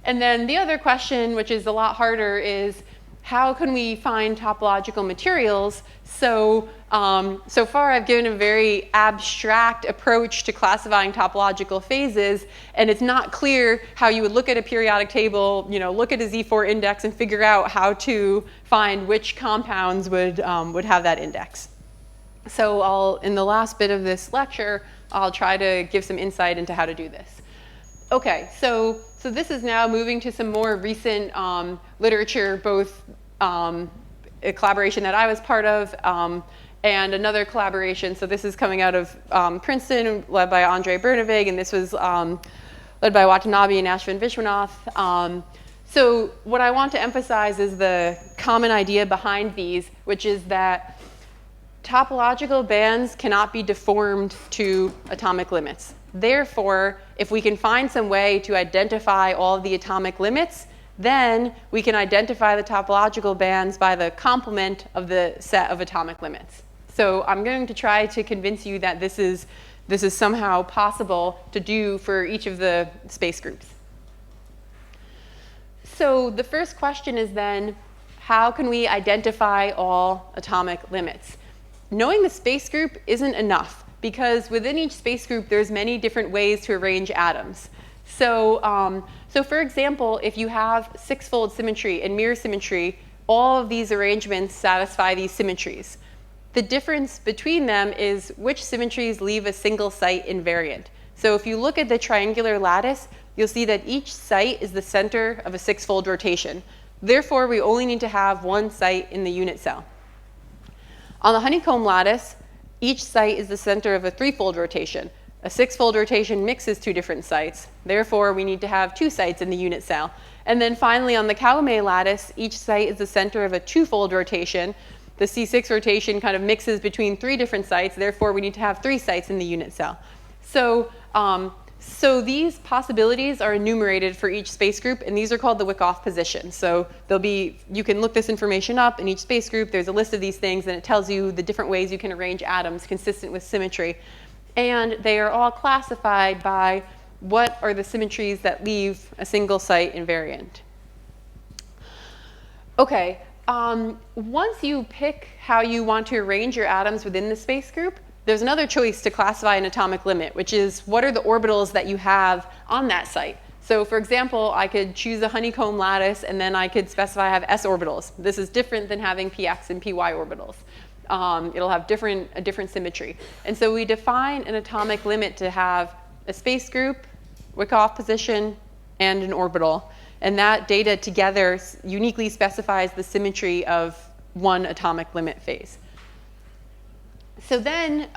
A: And then the other question, which is a lot harder, is how can we find topological materials? So, so far I've given a very abstract approach to classifying topological phases, and it's not clear how you would look at a periodic table, look at a Z4 index and figure out how to find which compounds would have that index. So in the last bit of this lecture, I'll try to give some insight into how to do this. Okay, so this is now moving to some more recent literature, both a collaboration that I was part of and another collaboration. So this is coming out of Princeton, led by Andrei Bernavig, and this was led by Watanabe and Ashwin Vishwanath. So what I want to emphasize is the common idea behind these, which is that topological bands cannot be deformed to atomic limits. Therefore, if we can find some way to identify all of the atomic limits, then we can identify the topological bands by the complement of the set of atomic limits. So I'm going to try to convince you that this is somehow possible to do for each of the space groups. So the first question is then, how can we identify all atomic limits? Knowing the space group isn't enough, because within each space group, there's many different ways to arrange atoms. So, so for example, if you have six-fold symmetry and mirror symmetry, all of these arrangements satisfy these symmetries. The difference between them is which symmetries leave a single site invariant. So if you look at the triangular lattice, you'll see that each site is the center of a six-fold rotation. Therefore, we only need to have one site in the unit cell. On the honeycomb lattice, each site is the center of a three-fold rotation. A six-fold rotation mixes two different sites. Therefore, we need to have two sites in the unit cell. And then finally, on the Calumet lattice, each site is the center of a two-fold rotation. The C6 rotation kind of mixes between three different sites. Therefore, we need to have three sites in the unit cell. So, So these possibilities are enumerated for each space group, and these are called the Wyckoff positions. So you can look this information up in each space group. There's a list of these things, and it tells you the different ways you can arrange atoms consistent with symmetry. And they are all classified by what are the symmetries that leave a single site invariant. Okay, once you pick how you want to arrange your atoms within the space group, there's another choice to classify an atomic limit, which is what are the orbitals that you have on that site. So for example, I could choose a honeycomb lattice, and then I could specify I have s orbitals. This is different than having px and py orbitals. It'll have a different symmetry. And so we define an atomic limit to have a space group, Wyckoff position, and an orbital. And that data together uniquely specifies the symmetry of one atomic limit phase. So then,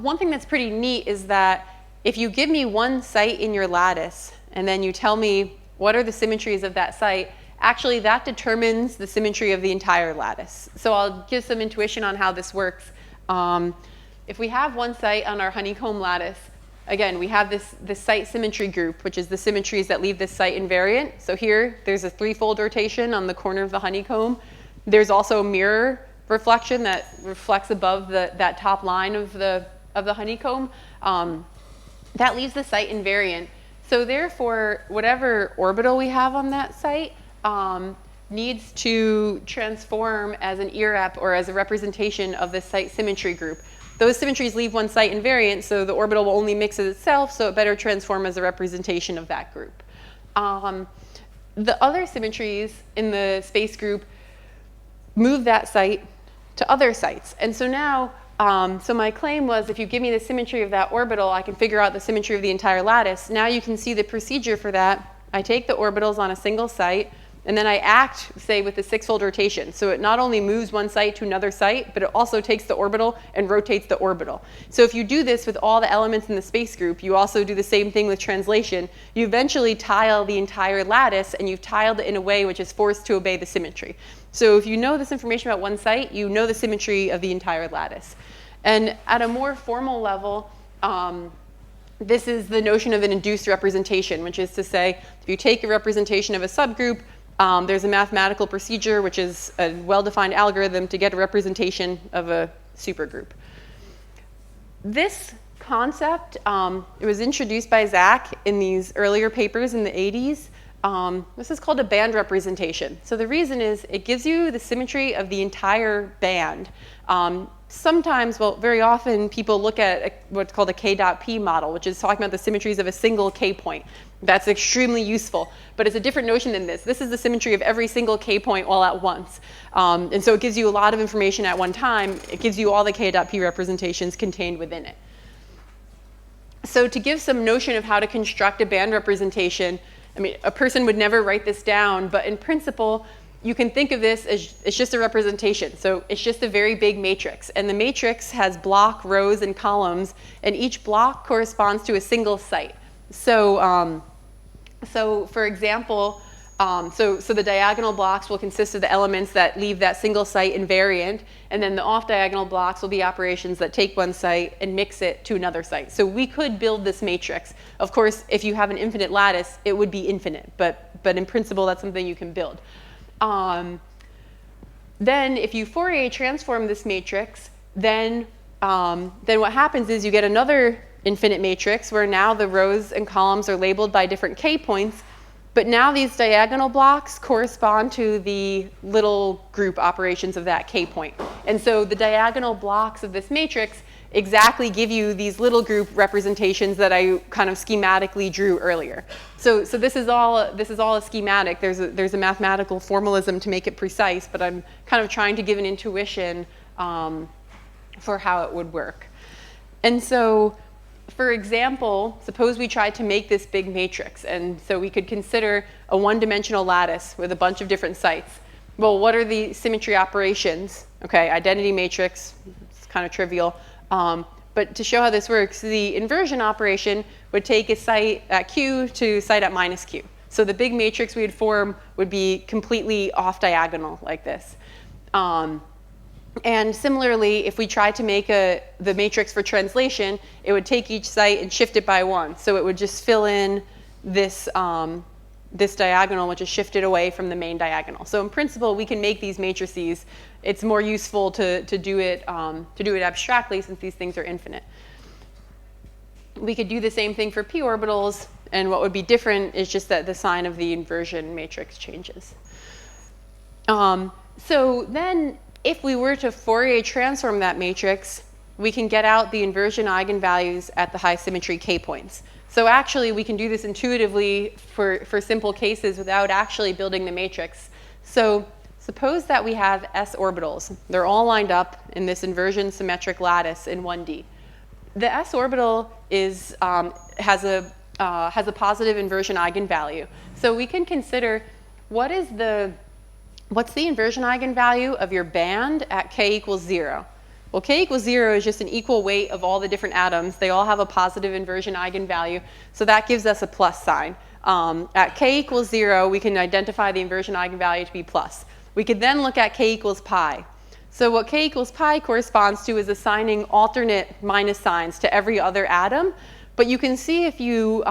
A: one thing that's pretty neat is that if you give me one site in your lattice, and then you tell me what are the symmetries of that site, actually that determines the symmetry of the entire lattice. So I'll give some intuition on how this works. If we have one site on our honeycomb lattice, again, we have this site symmetry group, which is the symmetries that leave this site invariant. So here, there's a threefold rotation on the corner of the honeycomb. There's also a mirror reflection that reflects above that top line of the honeycomb. That leaves the site invariant. So therefore, whatever orbital we have on that site needs to transform as an irrep or as a representation of the site symmetry group. Those symmetries leave one site invariant, so the orbital will only mix as itself, so it better transform as a representation of that group. The other symmetries in the space group move that site to other sites. And so now, so my claim was if you give me the symmetry of that orbital, I can figure out the symmetry of the entire lattice. Now you can see the procedure for that. I take the orbitals on a single site, and then I act, say, with the six-fold rotation. So it not only moves one site to another site, but it also takes the orbital and rotates the orbital. So if you do this with all the elements in the space group, you also do the same thing with translation. You eventually tile the entire lattice, and you've tiled it in a way which is forced to obey the symmetry. So if you know this information about one site, you know the symmetry of the entire lattice. And at a more formal level, this is the notion of an induced representation, which is to say, if you take a representation of a subgroup, there's a mathematical procedure, which is a well-defined algorithm to get a representation of a supergroup. This concept, it was introduced by Zach in these earlier papers in the 80s. This is called a band representation. So the reason is it gives you the symmetry of the entire band. Sometimes, well, very often people look at what's called a K dot P model, which is talking about the symmetries of a single K point. That's extremely useful, but it's a different notion than this. This is the symmetry of every single K point all at once. And so it gives you a lot of information at one time. It gives you all the K dot P representations contained within it. So to give some notion of how to construct a band representation, I mean, a person would never write this down, but in principle, you can think of this as it's just a representation. So it's just a very big matrix. And the matrix has block, rows, and columns, and each block corresponds to a single site. So, for example, so the diagonal blocks will consist of the elements that leave that single site invariant, and then the off-diagonal blocks will be operations that take one site and mix it to another site. So we could build this matrix. Of course, if you have an infinite lattice, it would be infinite, but in principle, that's something you can build. Then if you Fourier transform this matrix, then what happens is you get another infinite matrix where now the rows and columns are labeled by different K points, but now these diagonal blocks correspond to the little group operations of that K point. And so the diagonal blocks of this matrix exactly give you these little group representations that I kind of schematically drew earlier. So this is all a schematic. There's a mathematical formalism to make it precise, but I'm kind of trying to give an intuition for how it would work. And so, for example, suppose we tried to make this big matrix, and so we could consider a one-dimensional lattice with a bunch of different sites. Well, what are the symmetry operations? Okay, identity matrix, it's kind of trivial. But to show how this works, the inversion operation would take a site at Q to a site at minus Q. So the big matrix we would form would be completely off diagonal like this. And And similarly, if we tried to make the matrix for translation, it would take each site and shift it by 1. So it would just fill in this, this diagonal, which is shifted away from the main diagonal. So in principle, we can make these matrices. It's more useful to do it abstractly, since these things are infinite. We could do the same thing for p orbitals, and what would be different is just that the sign of the inversion matrix changes. So then, if we were to Fourier transform that matrix, we can get out the inversion eigenvalues at the high symmetry k points. So actually, we can do this intuitively for simple cases without actually building the matrix. So suppose that we have s orbitals. They're all lined up in this inversion symmetric lattice in 1D. The s orbital is, has a positive inversion eigenvalue. So we can consider what's the inversion eigenvalue of your band at k equals 0? Well, k equals 0 is just an equal weight of all the different atoms. They all have a positive inversion eigenvalue, so that gives us a plus sign. At k equals 0, we can identify the inversion eigenvalue to be plus. We could then look at k equals pi. So what k equals pi corresponds to is assigning alternate minus signs to every other atom. But you can see if you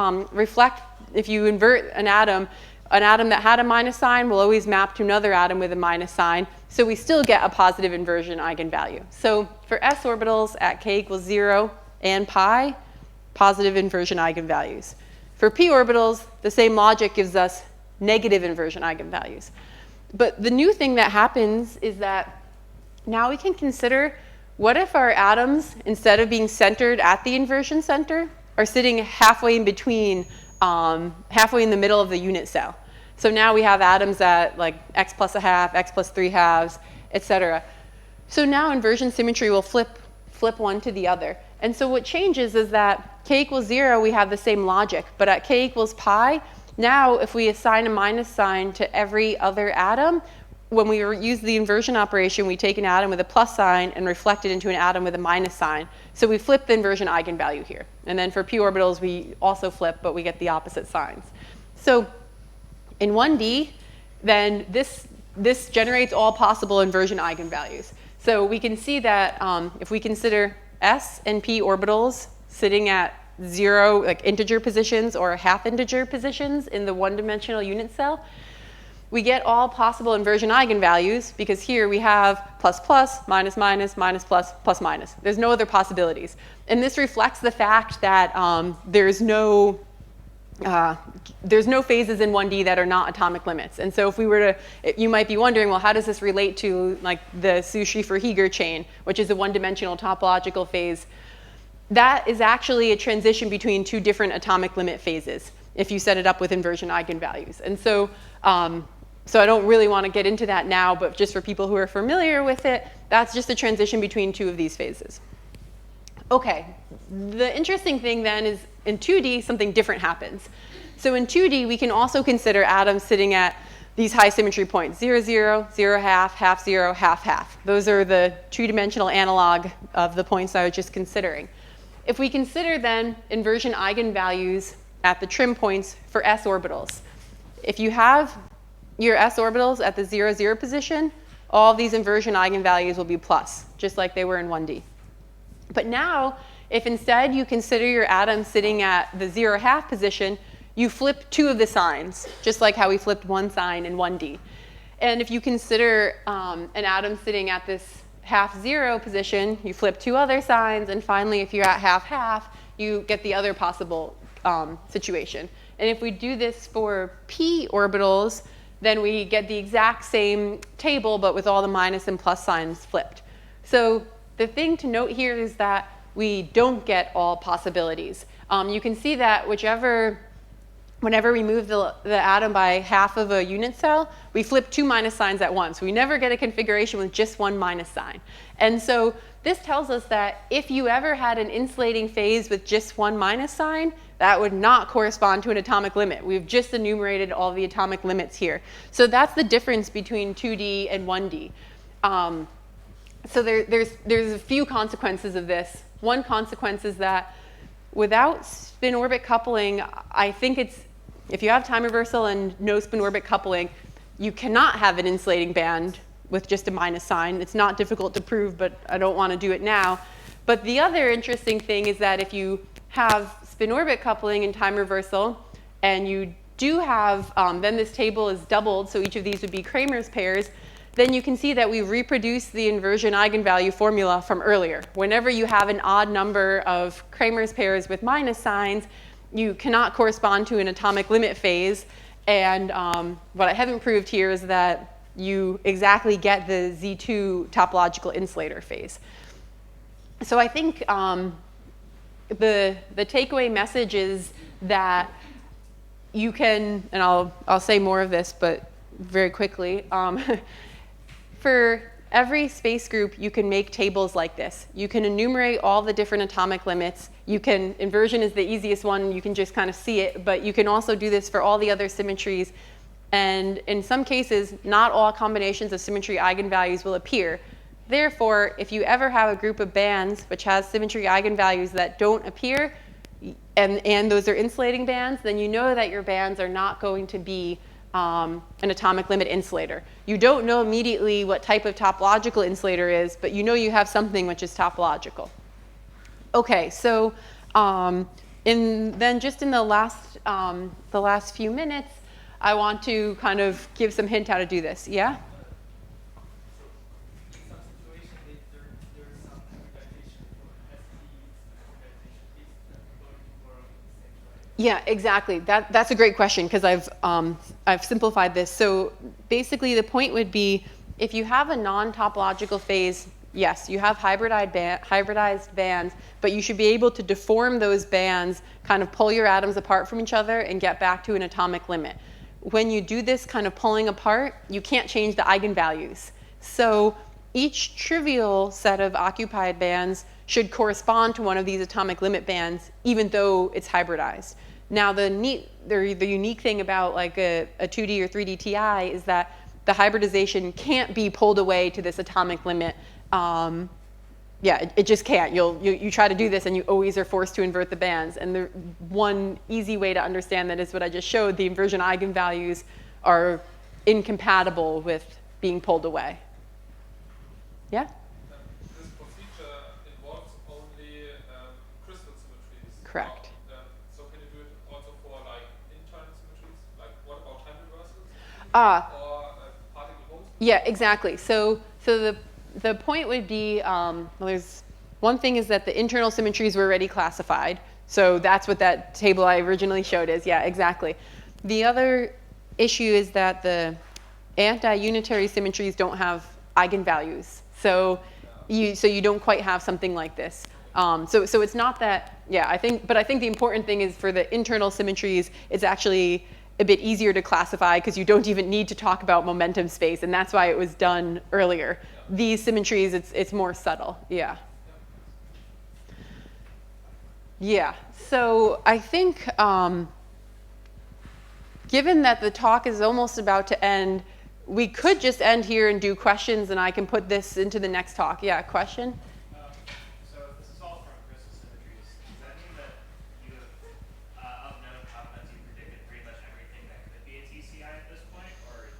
A: if you invert an atom that had a minus sign will always map to another atom with a minus sign. So we still get a positive inversion eigenvalue. So for s orbitals at k equals 0 and pi, positive inversion eigenvalues. For p orbitals, the same logic gives us negative inversion eigenvalues. But the new thing that happens is that now we can consider, what if our atoms, instead of being centered at the inversion center, are sitting halfway in between, halfway in the middle of the unit cell. So now we have atoms at like x plus a half, x plus 3/2, etc. So now inversion symmetry will flip one to the other. And so what changes is that k equals 0, we have the same logic. But at k equals pi, now if we assign a minus sign to every other atom, when we use the inversion operation, we take an atom with a plus sign and reflect it into an atom with a minus sign. So we flip the inversion eigenvalue here. And then for p orbitals, we also flip, but we get the opposite signs. So in 1D, then this generates all possible inversion eigenvalues. So we can see that if we consider s and p orbitals sitting at 0, like integer positions or half integer positions in the one-dimensional unit cell, we get all possible inversion eigenvalues, because here we have plus plus, minus minus, minus plus, plus minus. There's no other possibilities. And this reflects the fact that there's no phases in 1D that are not atomic limits. And so if we were to, you might be wondering, well, how does this relate to like the Su-Schrieffer-Heeger chain, which is a one-dimensional topological phase? That is actually a transition between two different atomic limit phases, if you set it up with inversion eigenvalues. And so, so I don't really want to get into that now, but just for people who are familiar with it, that's just a transition between two of these phases. Okay, the interesting thing then is in 2D, something different happens. So in 2D, we can also consider atoms sitting at these high symmetry points, 0, 0, 0, half, half, 0, half, half. Those are the two-dimensional analog of the points I was just considering. If we consider then inversion eigenvalues at the trim points for s orbitals, if you have your s orbitals at the 0, 0 position, all of these inversion eigenvalues will be plus, just like they were in 1D. But now, if instead you consider your atom sitting at the 0, half position, you flip two of the signs, just like how we flipped one sign in 1D. And if you consider an atom sitting at this half 0 position, you flip two other signs, and finally, if you're at half half, you get the other possible situation. And if we do this for p orbitals, then we get the exact same table, but with all the minus and plus signs flipped. So the thing to note here is that we don't get all possibilities. You can see that whenever we move the atom by half of a unit cell, we flip two minus signs at once. We never get a configuration with just one minus sign. And so this tells us that if you ever had an insulating phase with just one minus sign, that would not correspond to an atomic limit. We've just enumerated all the atomic limits here. So that's the difference between 2D and 1D. So there's a few consequences of this. One consequence is that without spin-orbit coupling, I think if you have time reversal and no spin-orbit coupling, you cannot have an insulating band with just a minus sign. It's not difficult to prove, but I don't want to do it now. But the other interesting thing is that if you have spin-orbit coupling and time reversal, and you do have, then this table is doubled, so each of these would be Kramer's pairs, then you can see that we reproduce the inversion eigenvalue formula from earlier. Whenever you have an odd number of Kramer's pairs with minus signs, you cannot correspond to an atomic limit phase. And what I haven't proved here is that you exactly get the Z2 topological insulator phase. So I think the takeaway message is that you can, and I'll say more of this, but very quickly. For every space group, you can make tables like this. You can enumerate all the different atomic limits. You can, inversion is the easiest one. You can just kind of see it, but you can also do this for all the other symmetries. And in some cases, not all combinations of symmetry eigenvalues will appear. Therefore, if you ever have a group of bands which has symmetry eigenvalues that don't appear, and those are insulating bands, then you know that your bands are not going to be an atomic limit insulator. You don't know immediately what type of topological insulator is, but you know you have something which is topological. Okay, so then just in the last few minutes, I want to kind of give some hint how to do this. Yeah? Yeah, exactly. That's a great question because I've simplified this. So basically the point would be if you have a non-topological phase, yes, you have hybridized bands, but you should be able to deform those bands, kind of pull your atoms apart from each other and get back to an atomic limit. When you do this kind of pulling apart, you can't change the eigenvalues. So each trivial set of occupied bands should correspond to one of these atomic limit bands, even though it's hybridized. Now, the unique thing about like a 2D or 3D TI is that the hybridization can't be pulled away to this atomic limit. Yeah, it just can't. You try to do this, and you always are forced to invert the bands. And the one easy way to understand that is what I just showed. The inversion eigenvalues are incompatible with being pulled away. Yeah?
C: This procedure involves only crystal symmetries.
A: Correct.
C: So can you do it also for like internal symmetries? Like what about time reversals? Or particle hosts?
A: Yeah, exactly. So the point would be, well, there's one thing is that the internal symmetries were already classified. So that's what that table I originally showed is. Yeah, exactly. The other issue is that the anti-unitary symmetries don't have eigenvalues. So you don't quite have something like this. So it's not that, yeah, I think the important thing is for the internal symmetries, it's actually a bit easier to classify because you don't even need to talk about momentum space, and that's why it was done earlier. These symmetries, it's more subtle, yeah. Yeah, so I think given that the talk is almost about to end, we could just end here and do questions, and I can put this into the next talk. Yeah, question?
B: So this is all from crystal symmetries. Does that mean that you have, of known components, you predicted pretty much everything that could be a TCI at this point? Or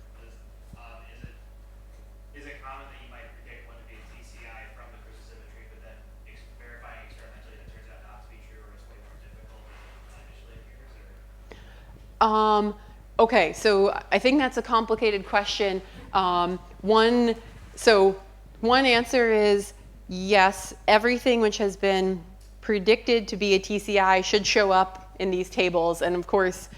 B: is it common that you might predict one to be a TCI from the crystal symmetry, but then verifying experimentally that turns out not to be true, or it's way more difficult than initially appears? Or?
A: Okay, so I think that's a complicated question. One answer is yes, everything which has been predicted to be a TCI should show up in these tables. And of course,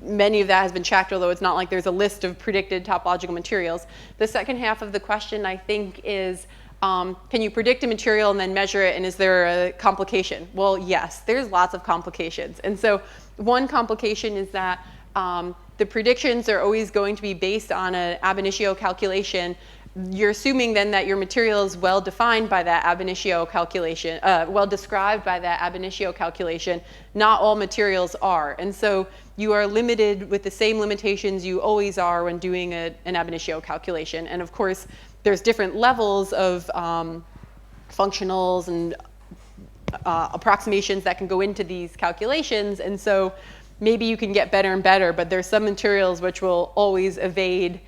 A: many of that has been checked, although it's not like there's a list of predicted topological materials. The second half of the question, I think, is can you predict a material and then measure it, and is there a complication? Well, yes, there's lots of complications. And so one complication is that the predictions are always going to be based on an ab initio calculation. You're assuming then that your material is well defined by that ab initio calculation, well described by that ab initio calculation. Not all materials are. And so you are limited with the same limitations you always are when doing an ab initio calculation. And of course, there's different levels of functionals and approximations that can go into these calculations. And so maybe you can get better and better, but there's some materials which will always evade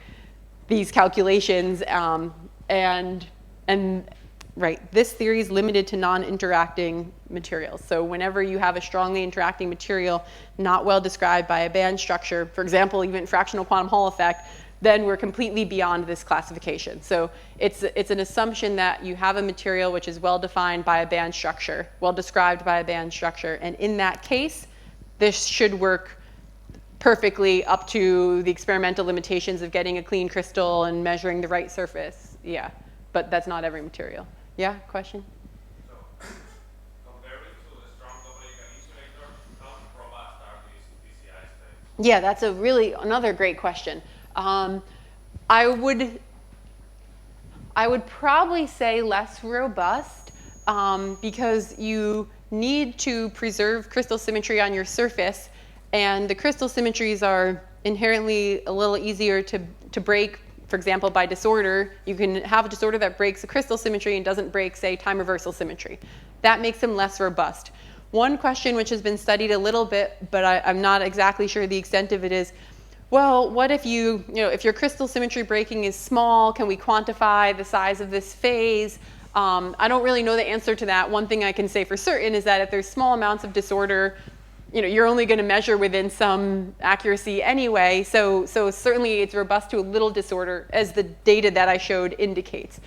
A: these calculations, and right, this theory is limited to non-interacting materials. So whenever you have a strongly interacting material not well described by a band structure, for example, even fractional quantum Hall effect, then we're completely beyond this classification. So it's an assumption that you have a material which is well defined by a band structure, well described by a band structure, and in that case, this should work perfectly up to the experimental limitations of getting a clean crystal and measuring the right surface. Yeah, but that's not every material. Yeah, question?
D: So, comparing to the strong topological insulator, how robust are these TCI states?
A: Yeah, that's another great question. I would probably say less robust because you need to preserve crystal symmetry on your surface, and the crystal symmetries are inherently a little easier to break. For example, by disorder, you can have a disorder that breaks a crystal symmetry and doesn't break, say, time reversal symmetry. That makes them less robust. One question which has been studied a little bit, but I'm not exactly sure the extent of it is, well, what if if your crystal symmetry breaking is small, can we quantify the size of this phase? I don't really know the answer to that. One thing I can say for certain is that if there's small amounts of disorder, you're only going to measure within some accuracy anyway. So certainly it's robust to a little disorder, as the data that I showed indicates.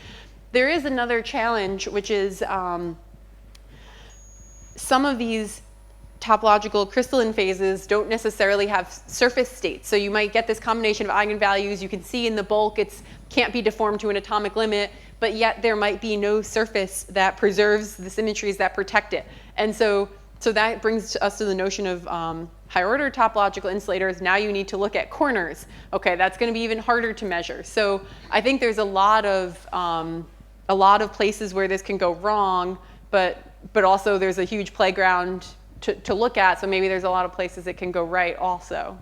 A: There is another challenge, which is some of these topological crystalline phases don't necessarily have surface states. So you might get this combination of eigenvalues. You can see in the bulk it can't be deformed to an atomic limit, but yet there might be no surface that preserves the symmetries that protect it. And so that brings us to the notion of higher order topological insulators. Now you need to look at corners. Okay, that's going to be even harder to measure. So I think there's a lot of places where this can go wrong, but also there's a huge playground to look at, so maybe there's a lot of places it can go right also.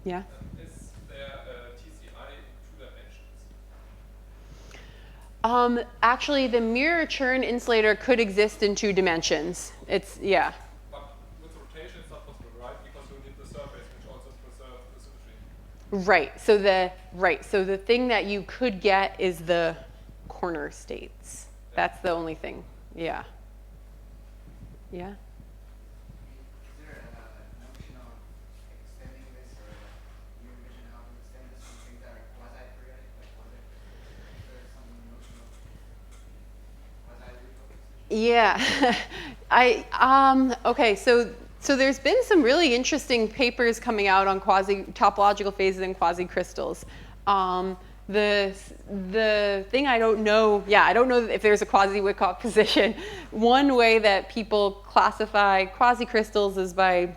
A: Yeah?
D: Is there TCI in 2 dimensions?
A: Actually, the mirror Chern insulator could exist in 2 dimensions. Yeah.
D: But with rotation it's not possible, right? Because you need the surface which also preserves the symmetry.
A: Right. So the thing that you could get is the corner states. That's the only thing. Yeah. Yeah.
E: Is there a notion of extending this, or do you envision how to extend this from things that are quasi-periodic? Like, is there some notion of quasi-periodic?
A: Yeah. Okay. So there's been some really interesting papers coming out on quasi-topological phases and quasi-crystals. The thing I don't know, I don't know if there's a quasi-Wyckoff position. One way that people classify quasi-crystals is by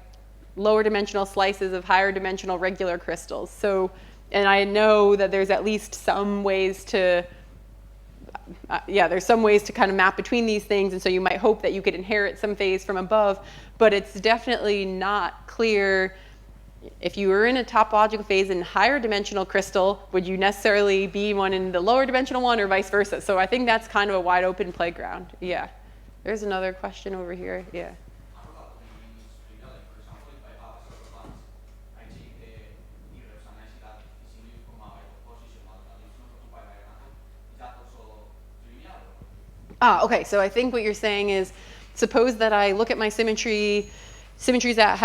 A: lower dimensional slices of higher dimensional regular crystals. So, and I know that there's at least some ways to, there's some ways to kind of map between these things, and so you might hope that you could inherit some phase from above, but it's definitely not clear. If you were in a topological phase in higher dimensional crystal, would you necessarily be one in the lower dimensional one, or vice versa? So I think that's kind of a wide open playground. Yeah. There's another question over here. Yeah.
E: How about when you use periodic? For example, if I have a sort of box, I take the mirrors and I see that it's induced from a position that is not occupied by an atom. Is that also linear?
A: Okay. So I think what you're saying is, suppose that I look at my symmetries at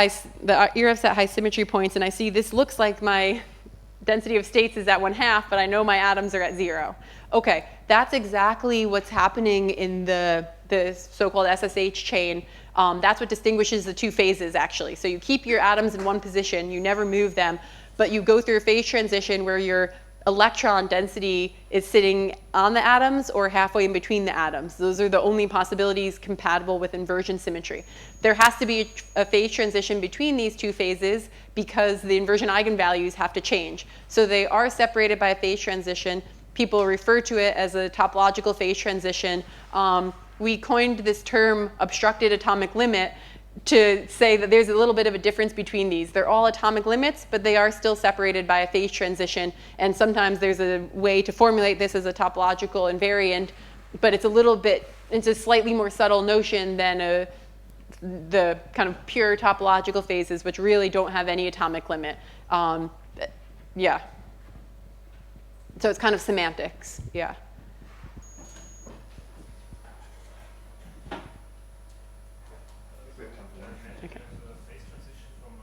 A: the ERFs at high symmetry points, and I see this looks like my density of states is at 1/2, but I know my atoms are at 0. Okay, that's exactly what's happening in the so-called SSH chain. That's what distinguishes the 2 phases, actually. So you keep your atoms in one position, you never move them, but you go through a phase transition where your electron density is sitting on the atoms or halfway in between the atoms. Those are the only possibilities compatible with inversion symmetry. There has to be a phase transition between these 2 phases because the inversion eigenvalues have to change. So they are separated by a phase transition. People refer to it as a topological phase transition. We coined this term obstructed atomic limit to say that there's a little bit of a difference between these. They're all atomic limits, but they are still separated by a phase transition. And sometimes there's a way to formulate this as a topological invariant, but it's a slightly more subtle notion than the kind of pure topological phases, which really don't have any atomic limit. Yeah. So it's kind of semantics, yeah. Okay.
F: A phase transition from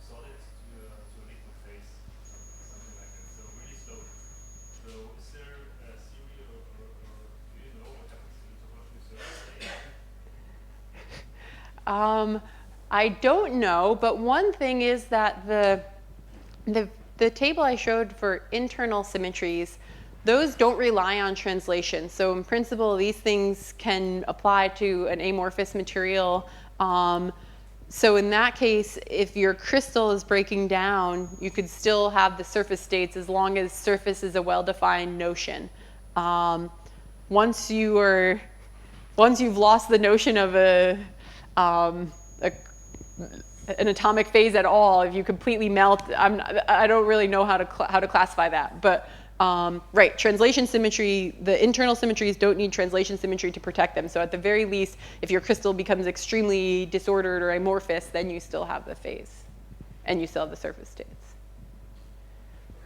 F: solid to a liquid phase, something like that. So really slow. So is there a theory or do you know what happens to the topological surface state?
A: I don't know, but one thing is that the table I showed for internal symmetries, those don't rely on translation. So in principle, these things can apply to an amorphous material. So in that case, if your crystal is breaking down, you could still have the surface states as long as surface is a well-defined notion. Once you've lost the notion of an atomic phase at all, if you completely melt, I don't really know how to classify that. But right, translation symmetry, the internal symmetries don't need translation symmetry to protect them. So at the very least, if your crystal becomes extremely disordered or amorphous, then you still have the phase, and you still have the surface states.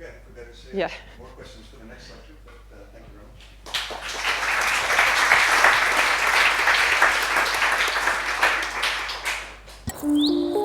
G: Okay, we better say
A: Yeah.
G: more questions for the next lecture, but thank you very much.